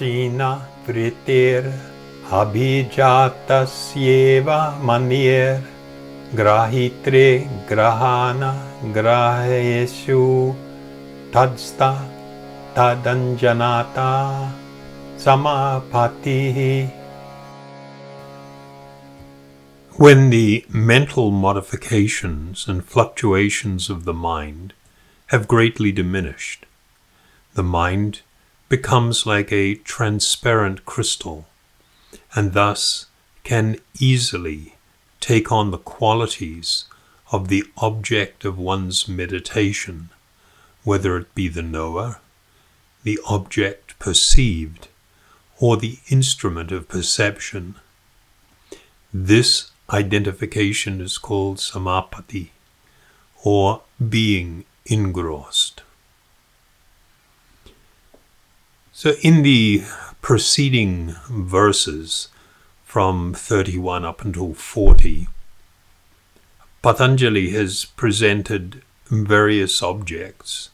kṣīṇa-vṛttir abhijātasyeva maṇer grāhītṛ-grahaṇa-grahyeṣu tat-stha-tad-añjanatā samāpattiḥ. When the mental modifications and fluctuations of the mind have greatly diminished, the mind becomes like a transparent crystal, and thus can easily take on the qualities of the object of one's meditation, whether it be the knower, the object perceived, or the instrument of perception. This identification is called samāpatti, or being engrossed. So in the preceding verses from 31 up until 40, Patanjali has presented various objects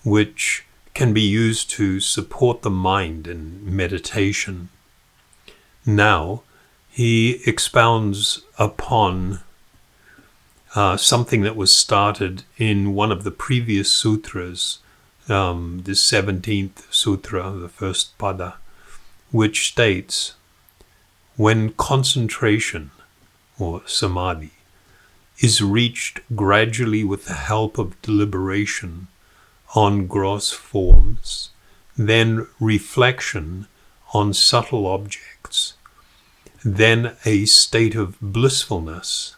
which can be used to support the mind in meditation. Now he expounds upon something that was started in one of the previous sutras, the 17th sutra, the first pada, which states, when concentration, or samadhi, is reached gradually with the help of deliberation on gross forms, then reflection on subtle objects, then a state of blissfulness,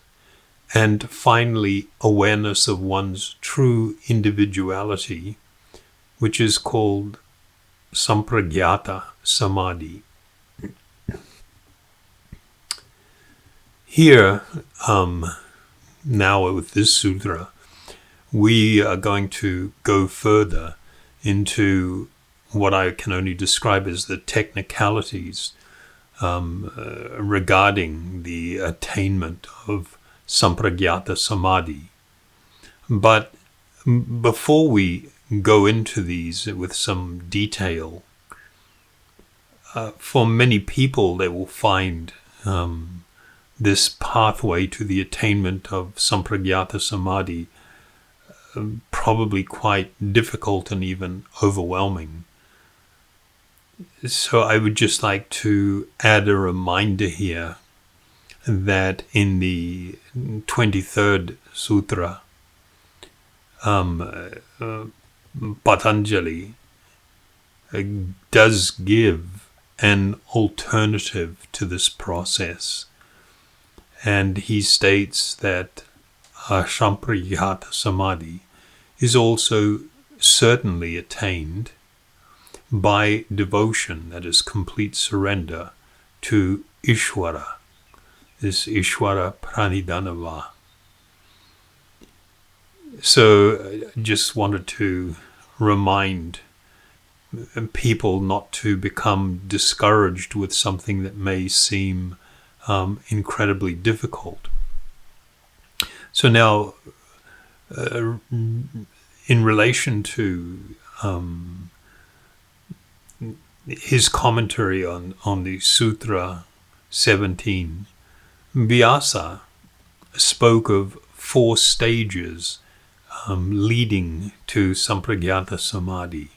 and finally awareness of one's true individuality, which is called sampragyata samadhi. Here, now with this sutra, we are going to go further into what I can only describe as the technicalities regarding the attainment of sampragyata samadhi. But before we go into these with some detail, for many people they will find this pathway to the attainment of sampragyata samadhi probably quite difficult and even overwhelming. So I would just like to add a reminder here that in the 23rd sutra, Patanjali does give an alternative to this process, and he states that sampragyata samadhi is also certainly attained by devotion, that is complete surrender to Ishvara, this Ishvara pranidhanava. So I just wanted to remind people not to become discouraged with something that may seem incredibly difficult. So now, in relation to his commentary on the Sutra 17, Vyasa spoke of 4 stages leading to sampragyata samadhi.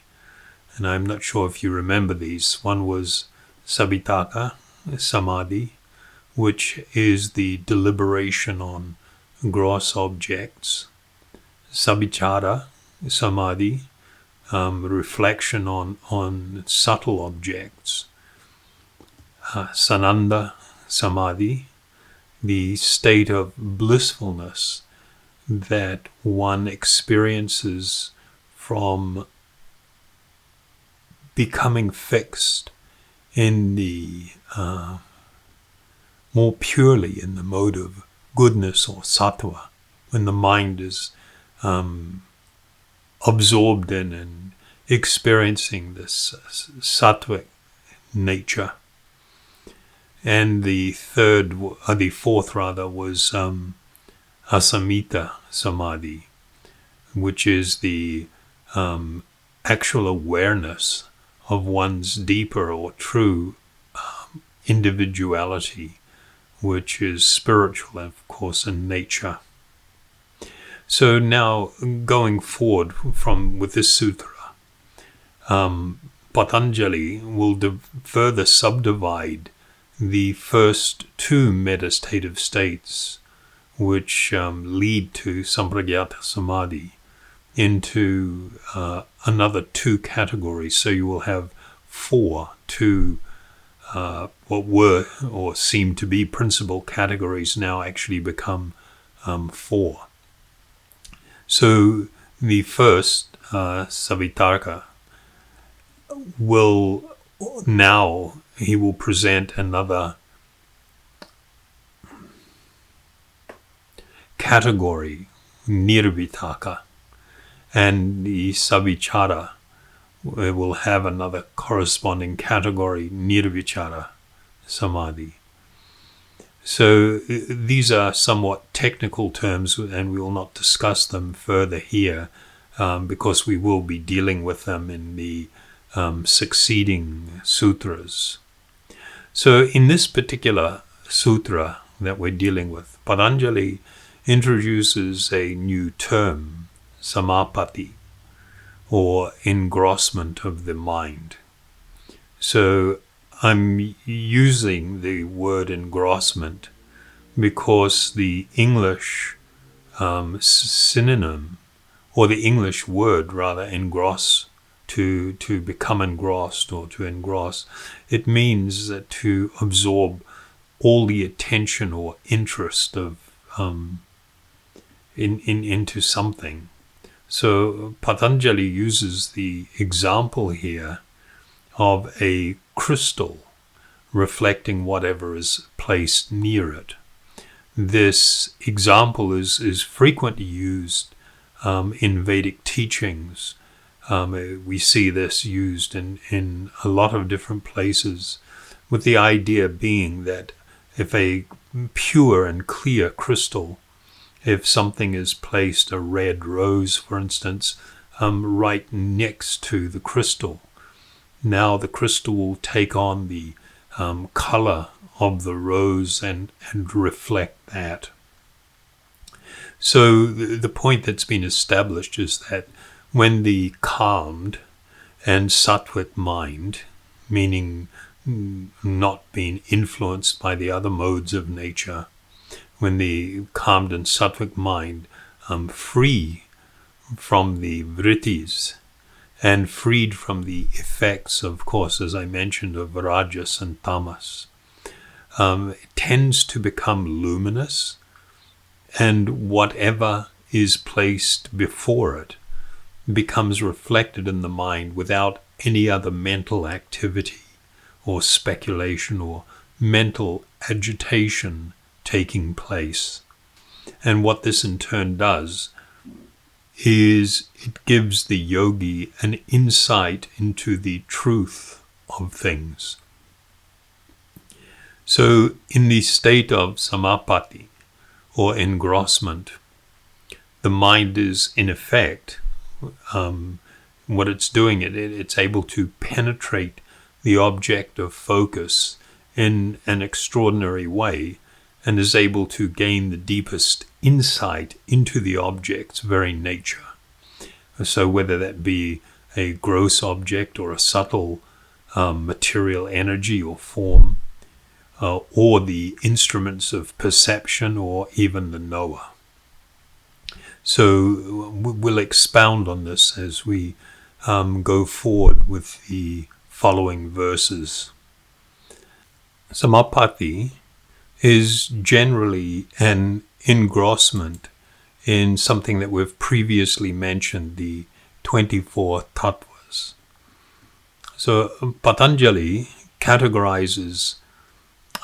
And I'm not sure if you remember these. One was sabitaka samadhi, which is the deliberation on gross objects. Sabichara samadhi, reflection on subtle objects. Sananda samadhi, the state of blissfulness that one experiences from becoming fixed in the more purely in the mode of goodness or sattva, when the mind is absorbed in and experiencing this sattvic nature. And the fourth was asamita samadhi, which is the actual awareness of one's deeper or true individuality, which is spiritual, of course, in nature. So now, going forward with this sutra, Patanjali will further subdivide the first two meditative states, which lead to sampragyata samadhi, into another two categories. So you will have two what were or seem to be principal categories now actually become four. So the first, Savitarka, he will present another category, nirvitaka, and the Savichara will have another corresponding category, nirvichara samadhi. So these are somewhat technical terms, and we will not discuss them further here, because we will be dealing with them in the succeeding sutras. So in this particular sutra that we're dealing with, Patanjali introduces a new term, samāpatti, or engrossment of the mind. So I'm using the word engrossment because the English synonym, or the English word rather, engross, to become engrossed or to engross, it means that to absorb all the attention or interest of into something. So Patanjali uses the example here of a crystal reflecting whatever is placed near it. This example is frequently used in Vedic teachings. We see this used in a lot of different places, with the idea being that if a pure and clear crystal, if something is placed, a red rose, for instance, right next to the crystal, now the crystal will take on the color of the rose and reflect that. So the point that's been established is that when the calmed and sattvic mind, meaning not being influenced by the other modes of nature, when the calmed and sattvic mind free from the vrittis and freed from the effects, of course, as I mentioned, of rajas and tamas, it tends to become luminous, and whatever is placed before it becomes reflected in the mind without any other mental activity or speculation or mental agitation taking place. And what this in turn does is it gives the yogi an insight into the truth of things. So in the state of samāpatti, or engrossment, the mind is in effect, what it's doing, it's able to penetrate the object of focus in an extraordinary way, and is able to gain the deepest insight into the object's very nature. So whether that be a gross object or a subtle material energy or form, or the instruments of perception, or even the knower. So we'll expound on this as we go forward with the following verses. Samāpatti is generally an engrossment in something that we've previously mentioned, the 24 tattvas. So Patanjali categorizes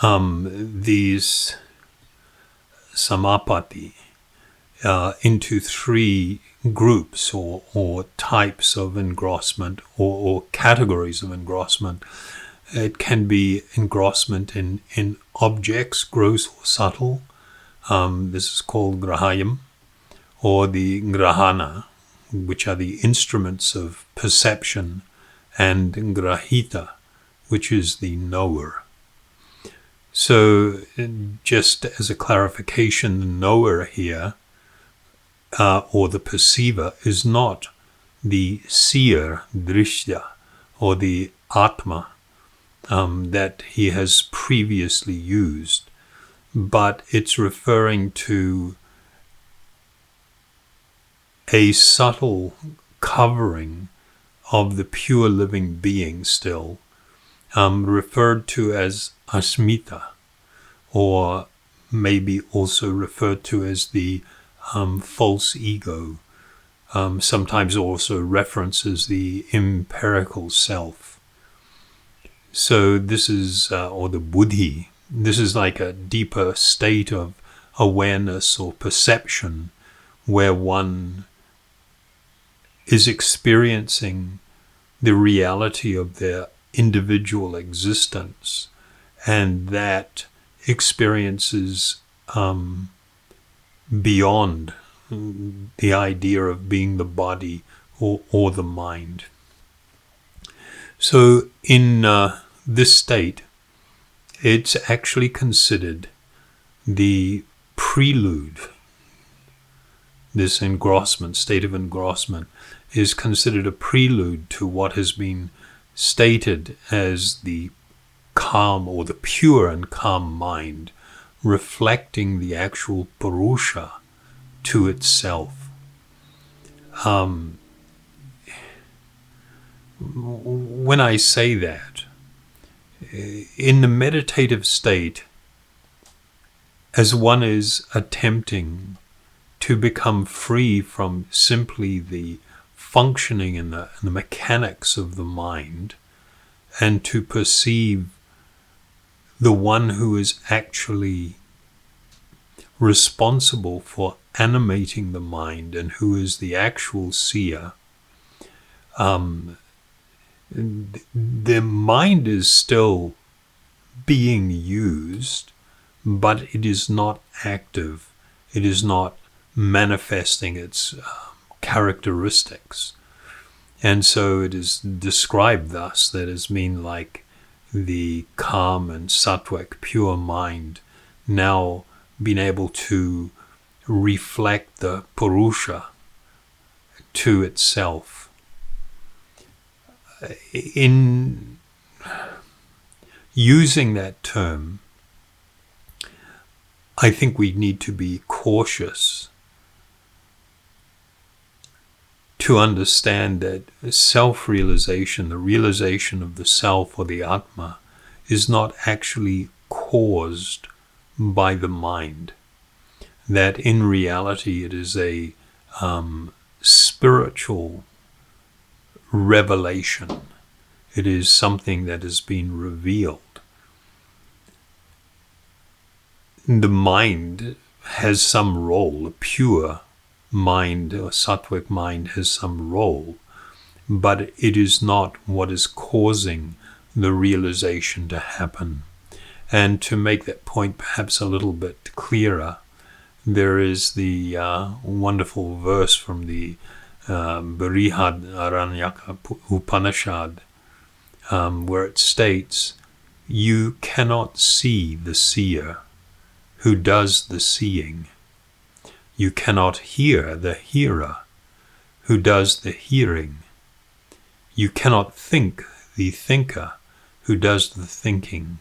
these samāpatti into three groups or types of engrossment, or categories of engrossment. It can be engrossment in objects, gross or subtle. This is called grahayam, or the grahana, which are the instruments of perception and grāhītṛ, which is the knower. So just as a clarification, the knower here, or the perceiver, is not the seer, drishya, or the atma that he has previously used, but it's referring to a subtle covering of the pure living being still, referred to as asmita, or maybe also referred to as the false ego, sometimes also references the empirical self. So this is, or the buddhi, this is like a deeper state of awareness or perception where one is experiencing the reality of their individual existence, and that experience is beyond the idea of being the body or the mind. So in this state, it's actually considered the prelude. This engrossment, state of engrossment, is considered a prelude to what has been stated as the calm or the pure and calm mind, reflecting the actual Purusha to itself. When I say that, in the meditative state, as one is attempting to become free from simply the functioning and the mechanics of the mind, and to perceive the one who is actually responsible for animating the mind and who is the actual seer, the mind is still being used, but it is not active. It is not manifesting its characteristics. And so it is described thus, that as being like the calm and sattvic pure mind now being able to reflect the Purusha to itself. In using that term, I think we need to be cautious to understand that self-realization, the realization of the self or the Atma, is not actually caused by the mind. That in reality it is a spiritual revelation. It is something that has been revealed. The mind has some role, a pure mind or sattvic mind has some role, but it is not what is causing the realization to happen. And to make that point perhaps a little bit clearer, there is the wonderful verse from the Brihadaranyaka Upanishad, where it states, "You cannot see the seer who does the seeing. You cannot hear the hearer who does the hearing. You cannot think the thinker who does the thinking.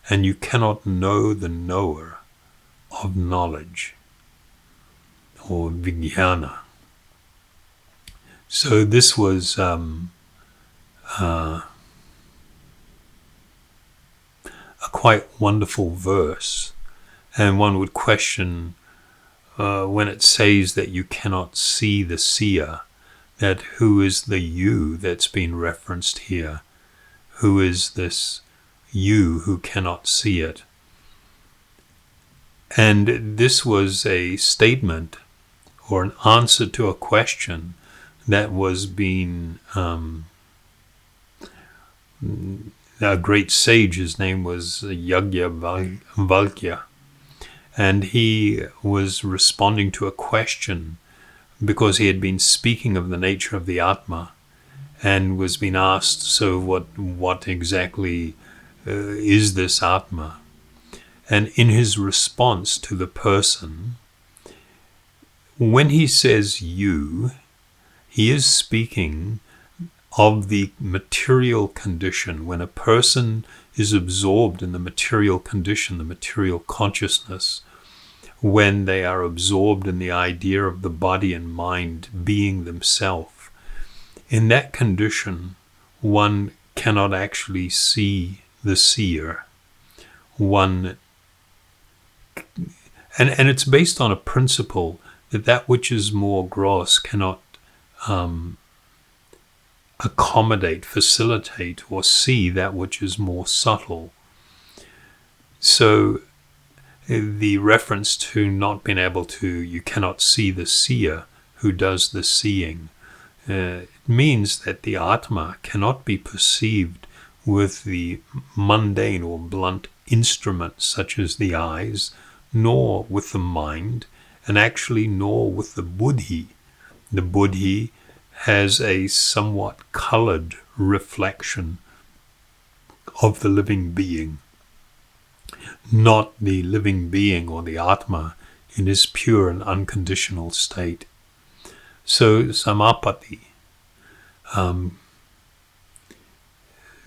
And you cannot know the knower of knowledge," or vijnana. So this was a quite wonderful verse, and one would question when it says that you cannot see the seer, that who is the you that's been referenced here? Who is this you who cannot see it? And this was a statement or an answer to a question that was being a great sage, his name was Yajnavalkya, and he was responding to a question because he had been speaking of the nature of the Atma, and was being asked, so what exactly is this Atma? And in his response to the person, when he says you, he is speaking of the material condition. When a person is absorbed in the material condition, the material consciousness, when they are absorbed in the idea of the body and mind being themselves, in that condition, one cannot actually see the seer. And it's based on a principle that which is more gross cannot accommodate, facilitate, or see that which is more subtle. So the reference to not being able to, you cannot see the seer who does the seeing, it means that the Atma cannot be perceived with the mundane or blunt instruments such as the eyes, nor with the mind, and actually nor with the buddhi. The buddhi has a somewhat colored reflection of the living being, not the living being or the Atma in his pure and unconditional state. So samāpattiḥ,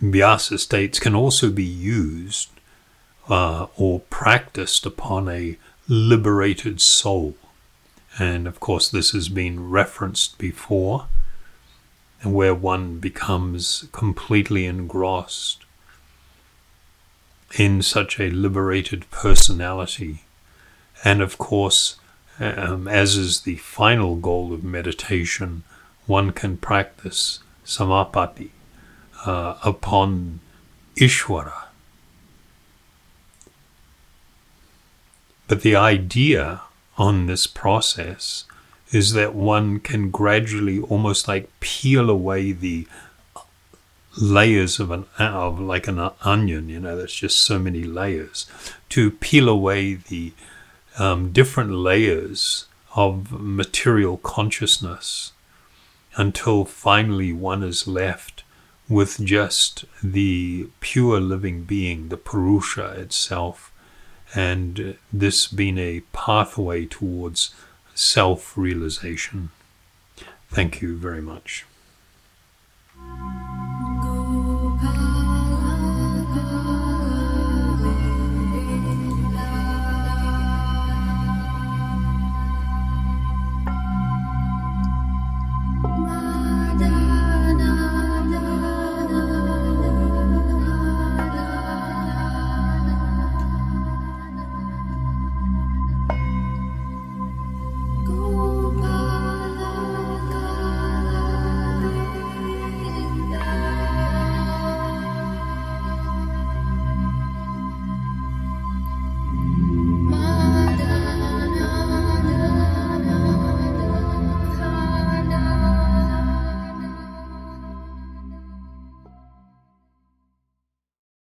Vyasa states, can also be used or practiced upon a liberated soul. And of course this has been referenced before, where one becomes completely engrossed in such a liberated personality. And of course, as is the final goal of meditation, one can practice samāpattiḥ upon Ishvara. But the idea on this process is that one can gradually, almost like peel away the layers of like an onion, there's just so many layers, to peel away the different layers of material consciousness until finally one is left with just the pure living being, the Purusha itself, and this being a pathway towards self-realization. Thank you very much.